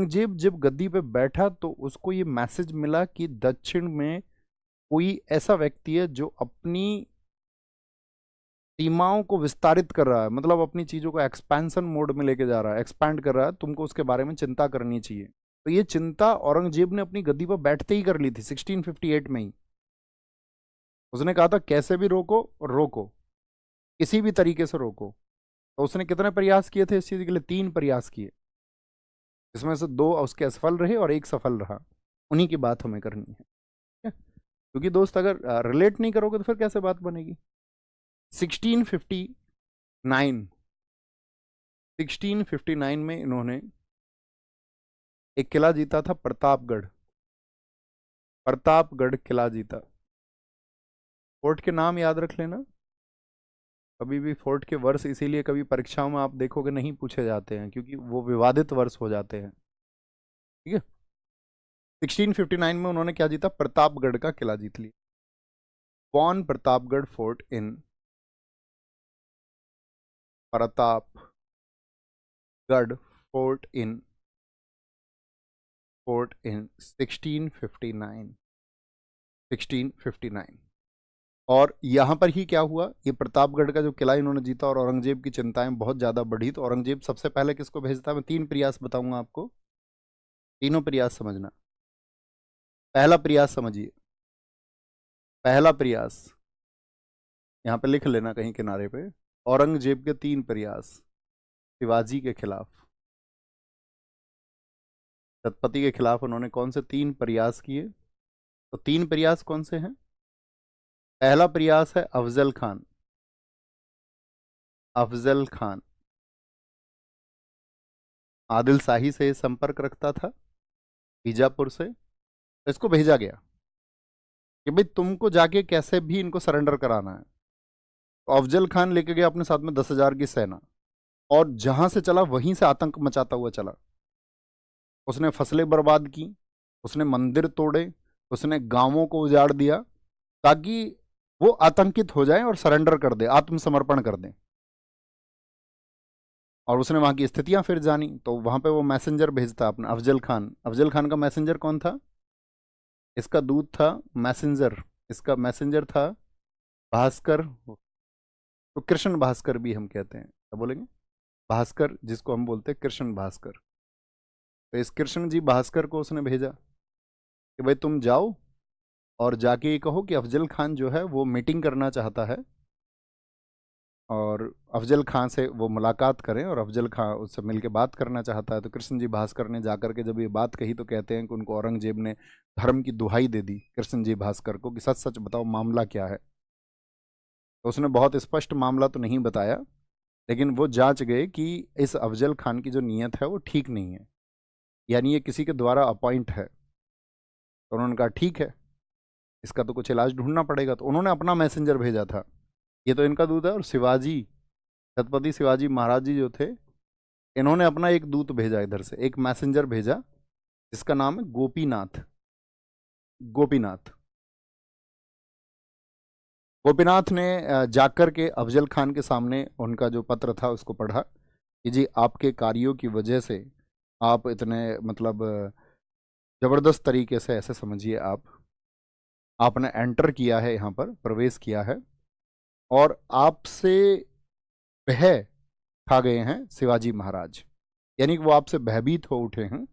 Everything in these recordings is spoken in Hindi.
औरंगजेब जब गद्दी पे बैठा तो उसको ये मैसेज मिला कि दक्षिण में कोई ऐसा व्यक्ति है जो अपनी सीमाओं को विस्तारित कर रहा है, मतलब अपनी चीजों को एक्सपेंशन मोड में लेके जा रहा है, एक्सपैंड कर रहा है, तुमको उसके बारे में चिंता करनी चाहिए। तो ये चिंता औरंगजेब ने अपनी गद्दी पर बैठते ही कर ली थी 1658 में ही। उसने कहा था कैसे भी रोको और रोको, किसी भी तरीके से रोको। तो उसने कितने प्रयास किए थे इस चीज के लिए? 3 प्रयास किए, इसमें से 2 उसके असफल रहे और 1 सफल रहा। उन्हीं की बात हमें करनी है, ठीक है? क्योंकि दोस्त अगर रिलेट नहीं करोगे तो फिर कैसे बात बनेगी। 1659 1659 में इन्होंने एक किला जीता था, प्रतापगढ़। प्रतापगढ़ किला जीता। फोर्ट के नाम याद रख लेना कभी भी। फोर्ट के वर्ष इसीलिए कभी परीक्षाओं में आप देखोगे नहीं पूछे जाते हैं, क्योंकि वो विवादित वर्ष हो जाते हैं, ठीक है। 1659 में उन्होंने क्या जीता? प्रतापगढ़ का किला जीत लिया। वॉन प्रतापगढ़ फोर्ट इन प्रतापगढ़ फोर्ट इन 1659। और यहां पर ही क्या हुआ, ये प्रतापगढ़ का जो किला इन्होंने जीता और औरंगजेब की चिंताएं बहुत ज्यादा बढ़ी। तो औरंगजेब सबसे पहले किसको भेजता? मैं 3 प्रयास बताऊंगा आपको, तीनों प्रयास समझना। पहला प्रयास समझिए, पहला प्रयास यहां पे लिख लेना कहीं किनारे पे। औरंगजेब के 3 प्रयास शिवाजी के खिलाफ, छत्रपति के खिलाफ उन्होंने कौन से 3 प्रयास किए? तो 3 प्रयास कौन से हैं? पहला प्रयास है अफजल खान। अफजल खान आदिल शाही से संपर्क रखता था बीजापुर से। तो इसको भेजा गया कि भाई तुमको जाके कैसे भी इनको सरेंडर कराना है। तो अफजल खान लेके गया अपने साथ में 10,000 की सेना, और जहां से चला वहीं से आतंक मचाता हुआ चला। उसने फसलें बर्बाद की, उसने मंदिर तोड़े, उसने गांवों को उजाड़ दिया, ताकि वो आतंकित हो जाए और सरेंडर कर दे, आत्मसमर्पण कर दे। और उसने वहां की स्थितियां फिर जानी, तो वहां पे वो मैसेंजर भेजता अपना अफजल खान। अफजल खान का मैसेंजर कौन था? इसका दूत था मैसेंजर, इसका मैसेंजर था भास्कर। तो कृष्ण भास्कर भी हम कहते हैं, क्या बोलेंगे? भास्कर, जिसको हम बोलते हैं कृष्ण भास्कर। तो इस कृष्ण जी भास्कर को उसने भेजा कि भाई तुम जाओ और जाके ये कहो कि अफजल खान जो है वो मीटिंग करना चाहता है, और अफजल खान से वो मुलाकात करें, और अफजल खान उससे मिलके बात करना चाहता है। तो कृष्ण जी भास्कर ने जाकर के जब ये बात कही, तो कहते हैं कि उनको औरंगजेब ने धर्म की दुहाई दे दी कृष्ण जी भास्कर को कि सच सच बताओ मामला क्या है। तो उसने बहुत स्पष्ट मामला तो नहीं बताया, लेकिन वो जांच गए कि इस अफजल खान की जो नीयत है वो ठीक नहीं है, यानी ये किसी के द्वारा अपॉइंट है। तो उन्होंने कहा ठीक है, इसका तो कुछ इलाज ढूंढना पड़ेगा। तो उन्होंने अपना मैसेंजर भेजा था, ये तो इनका दूत है। और शिवाजी, छत्रपति शिवाजी महाराज जी जो थे, इन्होंने अपना एक दूत भेजा इधर से, एक मैसेंजर भेजा जिसका नाम है गोपीनाथ। गोपीनाथ गोपीनाथ ने जाकर के अफजल खान के सामने उनका जो पत्र था उसको पढ़ा कि जी आपके कार्यों की वजह से आप इतने मतलब जबरदस्त तरीके से, ऐसे समझिए आप, आपने एंटर किया है, यहाँ पर प्रवेश किया है, और आपसे भय खा गए हैं शिवाजी महाराज, यानी कि वो आपसे भयभीत हो उठे हैं,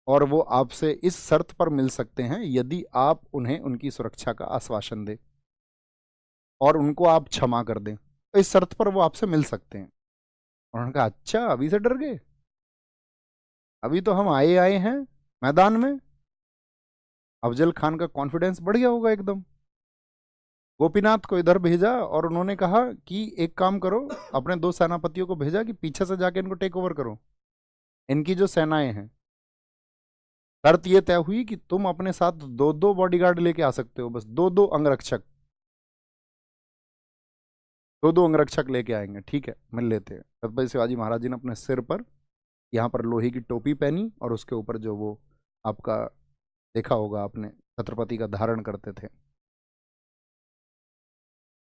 और वो आपसे इस शर्त पर मिल सकते हैं यदि आप उन्हें उनकी सुरक्षा का आश्वासन दें और उनको आप क्षमा कर दें, तो इस शर्त पर वो आपसे मिल सकते हैं। उन्होंने कहा अच्छा अभी से डर गए? अभी तो हम आए आए हैं मैदान में। अफजल खान का कॉन्फिडेंस बढ़ गया होगा एकदम। गोपीनाथ को इधर भेजा और उन्होंने कहा कि एक काम करो, अपने 2 सेनापतियों को भेजा कि पीछे से जाके इनको टेक ओवर करो, इनकी जो सेनाएं हैं। शर्त ये तय हुई कि तुम अपने साथ 2-2 बॉडीगार्ड लेके आ सकते हो, बस 2-2 अंगरक्षक, 2-2 अंगरक्षक लेके आएंगे, ठीक है मिल लेते हैं। छत्रपति शिवाजी महाराज जी ने अपने सिर पर यहाँ पर लोहे की टोपी पहनी, और उसके ऊपर जो वो आपका देखा होगा आपने छत्रपति का धारण करते थे,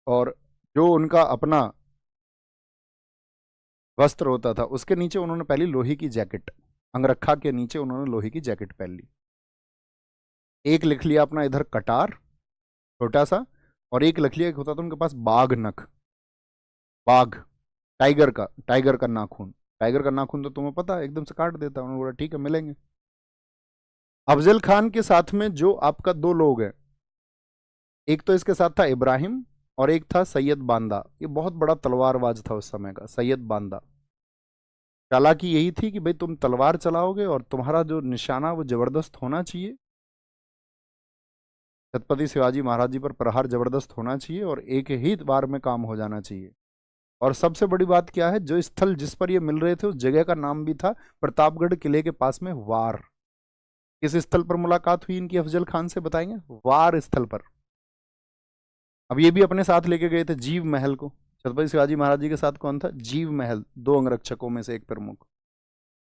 और जो उनका अपना वस्त्र होता था उसके नीचे उन्होंने पहली लोहे की जैकेट, अंगरखा के नीचे उन्होंने लोहे की जैकेट पहन ली। एक लिख लिया अपना इधर कटार छोटा सा, और एक लिख लिया, एक होता था उनके पास बाघ नख, बाघ, टाइगर का नाखून। टाइगर का नाखून तो तुम्हें पता है, एकदम से काट देता। उन्होंने बोला ठीक है मिलेंगे। अफजल खान के साथ में जो आपका दो लोग हैं, एक तो इसके साथ था इब्राहिम और एक था सैयद बांदा। ये बहुत बड़ा तलवारबाज था उस समय का सैयद बांदा। चालाकी यही थी कि भाई तुम तलवार चलाओगे और तुम्हारा जो निशाना वो जबरदस्त होना चाहिए, छत्रपति शिवाजी महाराज जी पर प्रहार जबरदस्त होना चाहिए और एक ही बार में काम हो जाना चाहिए। और सबसे बड़ी बात क्या है, जो स्थल जिस पर ये मिल रहे थे उस जगह का नाम भी था प्रतापगढ़ किले के पास में वार। किस स्थल पर मुलाकात हुई इनकी अफजल खान से, बताएंगे? वार स्थल पर। अब ये भी अपने साथ लेके गए थे जीव महल को। छत्रपति शिवाजी महाराज जी के साथ कौन था? जीव महल, दो अंगरक्षकों में से एक प्रमुख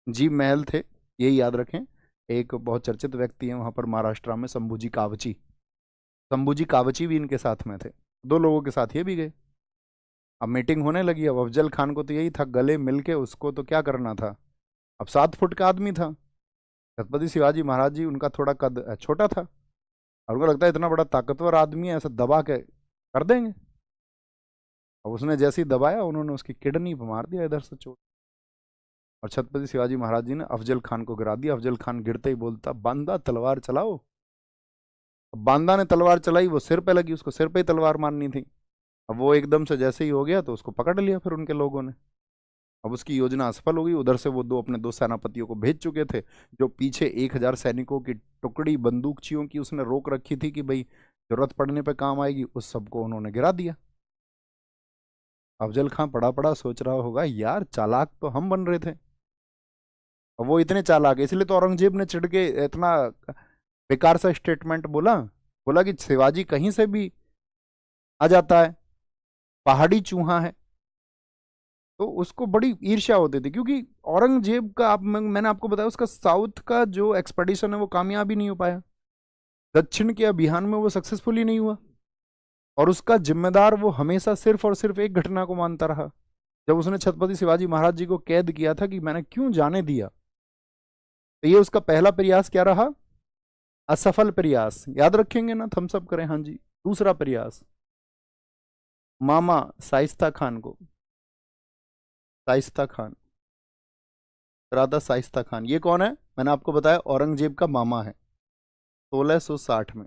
जीव महल थे, यही याद रखें। एक बहुत चर्चित व्यक्ति है वहां पर महाराष्ट्र में, शंभूजी कावची। शंभूजी कावची भी इनके साथ में थे, दो लोगों के साथ ये भी गए। अब मीटिंग होने लगी। अब अफजल खान को तो यही था गले मिलके उसको तो क्या करना था। अब 7 फुट का आदमी था छत्रपति शिवाजी महाराज जी, उनका थोड़ा कद छोटा था और उनको लगता है इतना बड़ा ताकतवर आदमी है, ऐसा दबा के कर देंगे। अब उसने जैसे ही दबाया उन्होंने उसकी किडनी पर मार दिया इधर से चोट, और छत्रपति शिवाजी महाराज जी ने अफजल खान को गिरा दिया। अफजल खान गिरते ही बोलता बांदा तलवार चलाओ। अब बांदा ने तलवार चलाई, वो सिर पे लगी, उसको सिर पे ही तलवार मारनी थी। अब वो एकदम से जैसे ही हो गया तो उसको पकड़ लिया फिर उनके लोगों ने। अब उसकी योजना असफल हो गई। उधर से वो अपने दो सेनापतियों को भेज चुके थे, जो पीछे 1,000 सैनिकों की टुकड़ी बंदूकचियों की उसने रोक रखी थी कि भाई जरूरत पड़ने पे काम आएगी, उस सबको उन्होंने गिरा दिया। अफजल खां पड़ा पड़ा सोच रहा होगा यार चालाक तो हम बन रहे थे, और वो इतने चालाक है, इसलिए तो औरंगजेब ने चिढ़ के इतना बेकार सा स्टेटमेंट बोला। बोला कि शिवाजी कहीं से भी आ जाता है, पहाड़ी चूहा है। तो उसको बड़ी ईर्ष्या होती थी, क्योंकि औरंगजेब का मैंने आपको बताया उसका साउथ का जो एक्सपेडिशन है वो कामयाब ही नहीं हो पाया, दक्षिण के अभियान में वो सक्सेसफुल ही नहीं हुआ। और उसका जिम्मेदार वो हमेशा सिर्फ और सिर्फ एक घटना को मानता रहा, जब उसने छत्रपति शिवाजी महाराज जी को कैद किया था कि मैंने क्यों जाने दिया। तो ये उसका पहला प्रयास क्या रहा? असफल प्रयास। याद रखेंगे ना, थम्स अप करें। हाँ जी। दूसरा प्रयास, मामा शाइस्ता खान को, शाइस्ता खान, राधा शाइस्ता खान। ये कौन है? मैंने आपको बताया औरंगजेब का मामा है। 1660 में,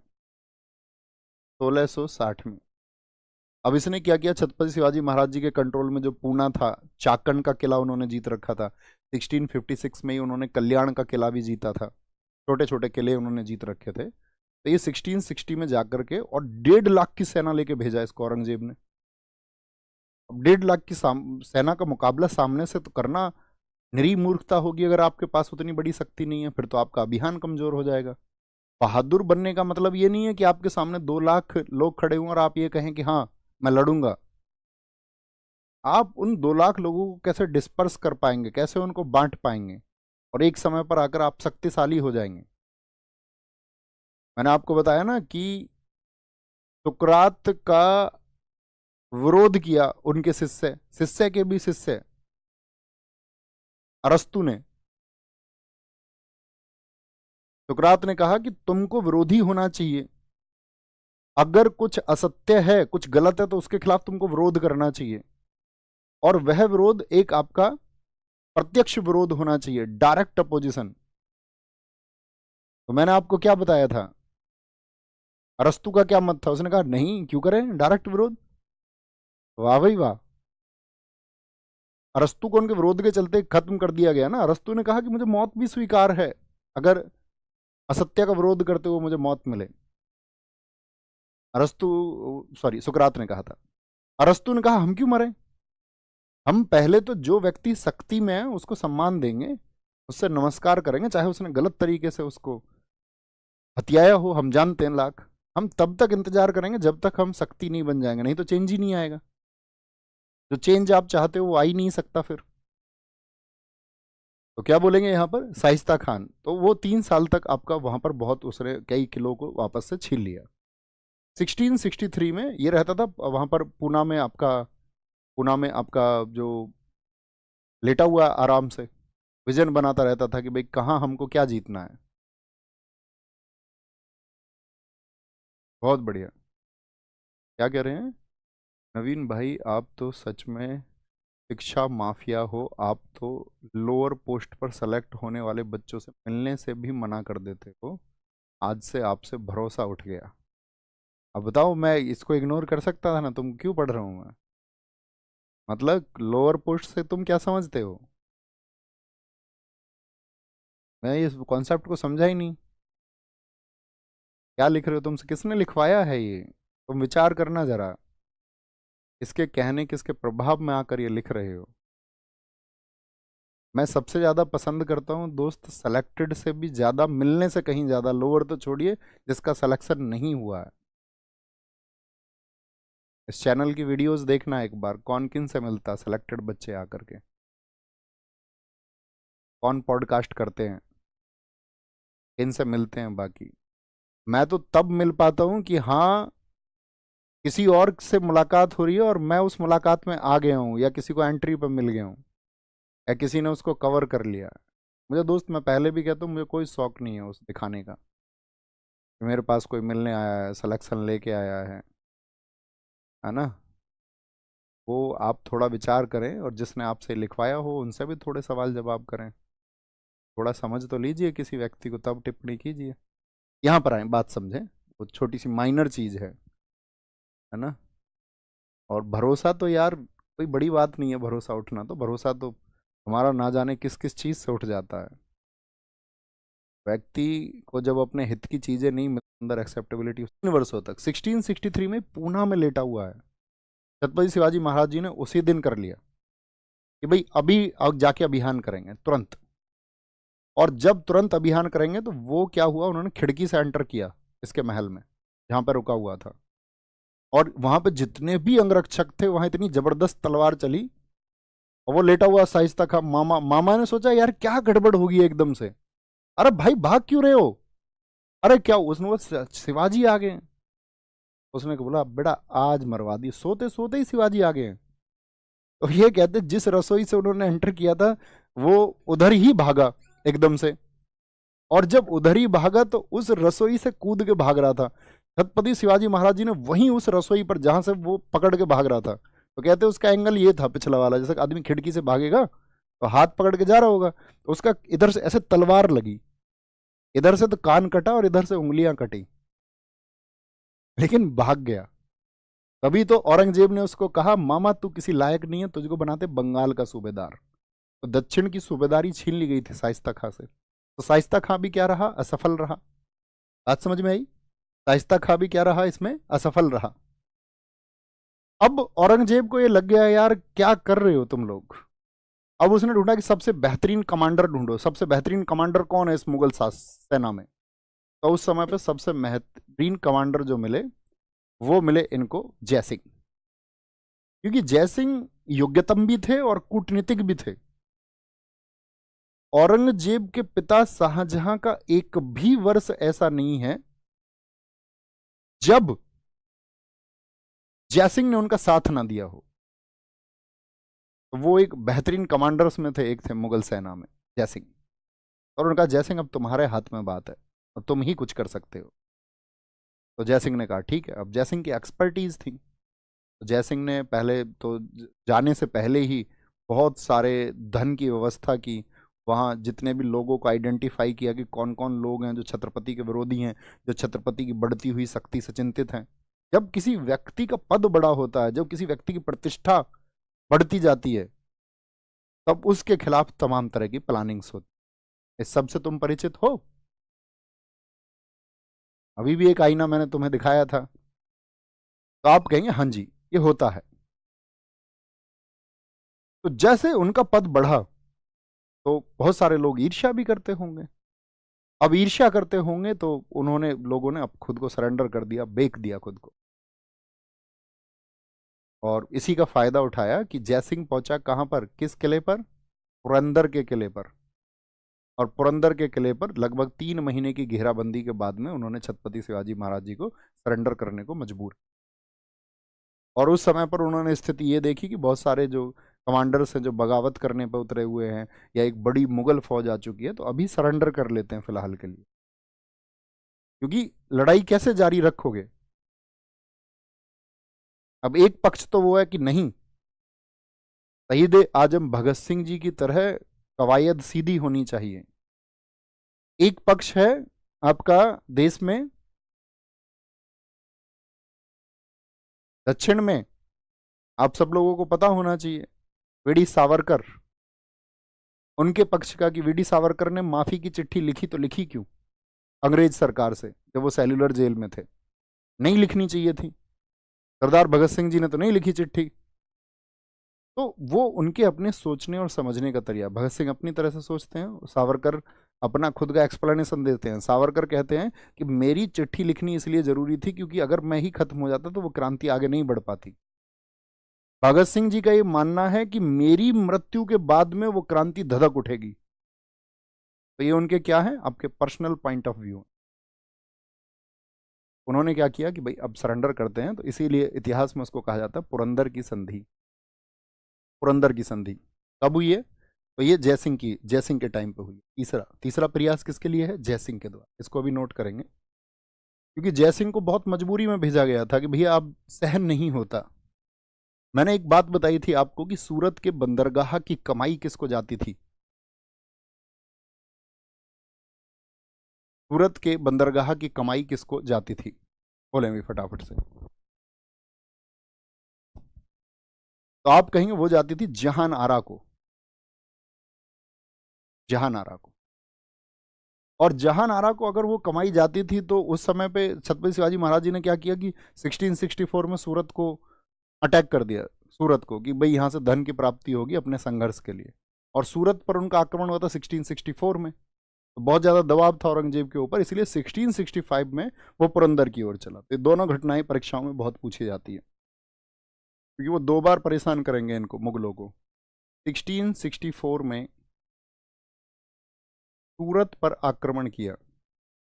1660 में। अब इसने क्या किया, छत्रपति शिवाजी महाराज जी के कंट्रोल में जो पूना था, चाकण का किला उन्होंने जीत रखा था। 1656 में ही उन्होंने कल्याण का किला भी जीता था। छोटे छोटे किले उन्होंने जीत रखे थे। तो ये 1660 में जाकर के और 1.5 लाख की सेना लेके भेजा इसको औरंगजेब ने। अब 1.5 लाख की सेना का मुकाबला सामने से तो करना निरी मूर्खता होगी। अगर आपके पास उतनी बड़ी शक्ति नहीं है फिर तो आपका अभियान कमजोर हो जाएगा। बहादुर बनने का मतलब ये नहीं है कि आपके सामने 2 लाख लोग खड़े हों और आप ये कहें कि हाँ मैं लड़ूंगा। आप उन 2 लाख लोगों को कैसे डिस्पर्स कर पाएंगे, कैसे उनको बांट पाएंगे, और एक समय पर आकर आप शक्तिशाली हो जाएंगे। मैंने आपको बताया ना कि सुकरात का विरोध किया उनके शिष्य के भी शिष्य अरस्तु ने। सुकरात ने कहा कि तुमको विरोधी होना चाहिए, अगर कुछ असत्य है, कुछ गलत है तो उसके खिलाफ तुमको विरोध करना चाहिए, और वह विरोध एक आपका प्रत्यक्ष विरोध होना चाहिए, डायरेक्ट अपोजिशन। तो मैंने आपको क्या बताया था, अरस्तु का क्या मत था? उसने कहा नहीं, क्यों करें डायरेक्ट विरोध। वाह भाई वाह। अरस्तु को उनके विरोध के चलते खत्म कर दिया गया ना। अरस्तु ने कहा कि मुझे मौत भी स्वीकार है अगर असत्य का विरोध करते हुए मुझे मौत मिले। अरस्तु, सॉरी, सुकरात ने कहा था। अरस्तु ने कहा हम क्यों मरे, हम पहले तो जो व्यक्ति शक्ति में है उसको सम्मान देंगे, उससे नमस्कार करेंगे, चाहे उसने गलत तरीके से उसको हत्याया हो, हम जानते हैं लाख। हम तब तक इंतजार करेंगे जब तक हम शक्ति नहीं बन जाएंगे, नहीं तो चेंज ही नहीं आएगा। जो चेंज आप चाहते हो वो आ ही नहीं सकता फिर। तो क्या बोलेंगे यहाँ पर, शाइस्ता खान। तो वो 3 साल तक आपका वहां पर बहुत उसने कई किलों को वापस से छीन लिया। 1663 में ये रहता था वहां पर पूना में आपका जो लेटा हुआ आराम से, विजन बनाता रहता था कि भाई कहाँ हमको क्या जीतना है। बहुत बढ़िया। क्या कह रहे हैं नवीन भाई, आप तो सच में शिक्षा माफिया हो। आप तो लोअर पोस्ट पर सेलेक्ट होने वाले बच्चों से मिलने से भी मना कर देते हो। आज से आपसे भरोसा उठ गया। अब बताओ, मैं इसको इग्नोर कर सकता था ना? तुम क्यों पढ़ रहा हूँ मैं? मतलब लोअर पोस्ट से तुम क्या समझते हो? मैं इस कॉन्सेप्ट को समझा ही नहीं। क्या लिख रहे हो? तुमसे किसने लिखवाया है ये? तुम विचार करना जरा। किसके कहने, किसके प्रभाव में आकर ये लिख रहे हो? मैं सबसे ज्यादा पसंद करता हूँ दोस्त सेलेक्टेड से भी ज्यादा, मिलने से कहीं ज्यादा, लोअर तो छोड़िए, जिसका सिलेक्शन नहीं हुआ है। इस चैनल की वीडियोस देखना एक बार, कौन किन से मिलता है सेलेक्टेड बच्चे आकर के, कौन पॉडकास्ट करते हैं, किन से मिलते हैं। बाकी मैं तो तब मिल पाता हूँ कि हाँ, किसी और से मुलाकात हो रही है और मैं उस मुलाकात में आ गया हूँ, या किसी को एंट्री पर मिल गया हूँ, या किसी ने उसको कवर कर लिया। मुझे दोस्त, मैं पहले भी कहता हूँ, मुझे कोई शौक नहीं है उस दिखाने का कि मेरे पास कोई मिलने आया है, सिलेक्शन लेके आया है ना। वो आप थोड़ा विचार करें, और जिसने आपसे लिखवाया हो उनसे भी थोड़े सवाल जवाब करें। थोड़ा समझ तो लीजिए किसी व्यक्ति को, तब टिप्पणी कीजिए। यहाँ पर आए, बात समझें। वो छोटी सी माइनर चीज है ना। और भरोसा तो यार कोई बड़ी बात नहीं है, भरोसा उठना तो, भरोसा तो हमारा ना जाने किस किस चीज से उठ जाता है। व्यक्ति को जब अपने हित की चीजें नहीं मिल, अंदर एक्सेप्टेबिलिटी 3 वर्षों तक, 1663 में पूना में लेटा हुआ है। छत्रपति शिवाजी महाराज जी ने उसी दिन कर लिया कि भाई अभी अब जाके अभियान करेंगे तुरंत। और जब तुरंत अभियान करेंगे तो वो क्या हुआ, उन्होंने खिड़की से एंटर किया इसके महल में, जहां पर रुका हुआ था। और वहां पे जितने भी अंगरक्षक थे, वहां इतनी जबरदस्त तलवार चली, और वो लेटा हुआ साहिस्ता खा, मामा मामा ने सोचा यार क्या गड़बड़ होगी एकदम से। अरे भाई भाग क्यों रहे हो? अरे क्या, उसने वो शिवाजी आ गए। उसने बोला बेटा आज मरवा दी, सोते सोते ही शिवाजी आ गए। तो ये कहते जिस रसोई से उन्होंने एंटर किया था, वो उधर ही भागा एकदम से। और जब उधर ही भागा तो उस रसोई से कूद के भाग रहा था। छत्रपति शिवाजी महाराज जी ने वहीं उस रसोई पर, जहां से वो पकड़ के भाग रहा था, तो कहते उसका एंगल ये था पिछला वाला, जैसे आदमी खिड़की से भागेगा तो हाथ पकड़ के जा रहा होगा, तो उसका इधर से ऐसे तलवार लगी, इधर से तो कान कटा और इधर से उंगलियां कटी, लेकिन भाग गया। तभी तो औरंगजेब ने उसको कहा मामा तू किसी लायक नहीं है, तुझको बनाते बंगाल का सूबेदार। तो दक्षिण की सूबेदारी छीन ली गई थी शाइस्ता खां से। तो शाइस्ता खां भी क्या रहा, असफल रहा। बात समझ में आई? शाइस्ता खां भी क्या रहा, इसमें असफल रहा। अब औरंगजेब को ये लग गया यार क्या कर रहे हो तुम लोग। अब उसने ढूंढा कि सबसे बेहतरीन कमांडर ढूंढो, सबसे बेहतरीन कमांडर कौन है इस मुगल सेना में। तो उस समय पे सबसे बेहतरीन कमांडर जो मिले, वो मिले इनको जयसिंह। क्योंकि जयसिंह योग्यतम भी थे और कूटनीतिक भी थे। औरंगजेब के पिता शाहजहां का एक भी वर्ष ऐसा नहीं है जब जयसिंह ने उनका साथ ना दिया हो। तो वो एक बेहतरीन कमांडर्स में थे, एक थे मुगल सेना में जयसिंह। और उनका जयसिंह अब तुम्हारे हाथ में बात है, अब तुम ही कुछ कर सकते हो। तो जयसिंह ने कहा ठीक है। अब जयसिंह की एक्सपर्टीज थी, तो जयसिंह ने पहले तो जाने से पहले ही बहुत सारे धन की व्यवस्था की। वहाँ जितने भी लोगों को आइडेंटिफाई किया कि कौन कौन लोग हैं जो छत्रपति के विरोधी हैं, जो छत्रपति की बढ़ती हुई शक्ति से चिंतित हैं। जब किसी व्यक्ति का पद बड़ा होता है, जब किसी व्यक्ति की प्रतिष्ठा बढ़ती जाती है, तब उसके खिलाफ तमाम तरह की प्लानिंग्स होती है। इस सब से तुम परिचित हो? अभी भी एक आईना मैंने तुम्हें दिखाया था, तो आप कहेंगे हाँ जी ये होता है। तो जैसे उनका पद बढ़ा, तो बहुत सारे लोग ईर्ष्या भी करते होंगे। अब ईर्ष्या करते होंगे तो उन्होंने, लोगों ने अब खुद को सरेंडर कर दिया, बेच दिया खुद को। और इसी का फायदा उठाया कि जयसिंह पहुंचा कहां पर, किस किले पर? पुरंदर के किले पर। और पुरंदर के किले पर लगभग 3 महीने की घेराबंदी के बाद में उन्होंने छत्रपति शिवाजी महाराज जी को सरेंडर करने को मजबूर। और उस समय पर उन्होंने स्थिति ये देखी कि बहुत सारे जो कमांडर्स हैं जो बगावत करने पर उतरे हुए हैं, या एक बड़ी मुगल फौज आ चुकी है, तो अभी सरेंडर कर लेते हैं फिलहाल के लिए, क्योंकि लड़ाई कैसे जारी रखोगे। अब एक पक्ष तो वो है कि नहीं, शहीद आजम भगत सिंह जी की तरह कवायद सीधी होनी चाहिए। एक पक्ष है आपका देश में, दक्षिण में, आप सब लोगों को पता होना चाहिए, वीडी सावरकर, उनके पक्ष का कि वीडी सावरकर ने माफी की चिट्ठी लिखी तो लिखी क्यों अंग्रेज सरकार से, जब वो सेल्युलर जेल में थे। नहीं लिखनी चाहिए थी। सरदार भगत सिंह जी ने तो नहीं लिखी चिट्ठी। तो वो उनके अपने सोचने और समझने का तरीका, भगत सिंह अपनी तरह से सोचते हैं, सावरकर अपना खुद का एक्सप्लेनेशन देते हैं। सावरकर कहते हैं कि मेरी चिट्ठी लिखनी इसलिए जरूरी थी क्योंकि अगर मैं ही खत्म हो जाता तो वो क्रांति आगे नहीं बढ़ पाती। भगत सिंह जी का ये मानना है कि मेरी मृत्यु के बाद में वो क्रांति धधक उठेगी। तो ये उनके क्या है, आपके पर्सनल पॉइंट ऑफ व्यू। उन्होंने क्या किया कि भाई अब सरेंडर करते हैं, तो इसीलिए इतिहास में उसको कहा जाता है पुरंदर की संधि। पुरंदर की संधि कब हुई है, तो ये जयसिंह के टाइम पे हुई। तीसरा तीसरा प्रयास किसके लिए है, जयसिंह के द्वारा। इसको अभी नोट करेंगे, क्योंकि जयसिंह को बहुत मजबूरी में भेजा गया था कि भैया अब सहन नहीं होता। मैंने एक बात बताई थी आपको कि सूरत के बंदरगाह की कमाई किसको जाती थी। सूरत के बंदरगाह की कमाई किसको जाती थी, बोलेंगे फटाफट से। तो आप कहेंगे वो जाती थी जहान आरा को, जहान आरा को। और जहान आरा को अगर वो कमाई जाती थी तो उस समय पे छत्रपति शिवाजी महाराज जी ने क्या किया कि 1664 में सूरत को अटैक कर दिया, सूरत को, कि भाई यहाँ से धन की प्राप्ति होगी अपने संघर्ष के लिए। और सूरत पर उनका आक्रमण हुआ था 1664 में, तो बहुत ज़्यादा दबाव था औरंगजेब के ऊपर, इसलिए 1665 में वो पुरंदर की ओर चला। तो ये दोनों घटनाएं परीक्षाओं में बहुत पूछी जाती है, क्योंकि वो दो बार परेशान करेंगे इनको, मुगलों को। 1664 में सूरत पर आक्रमण किया,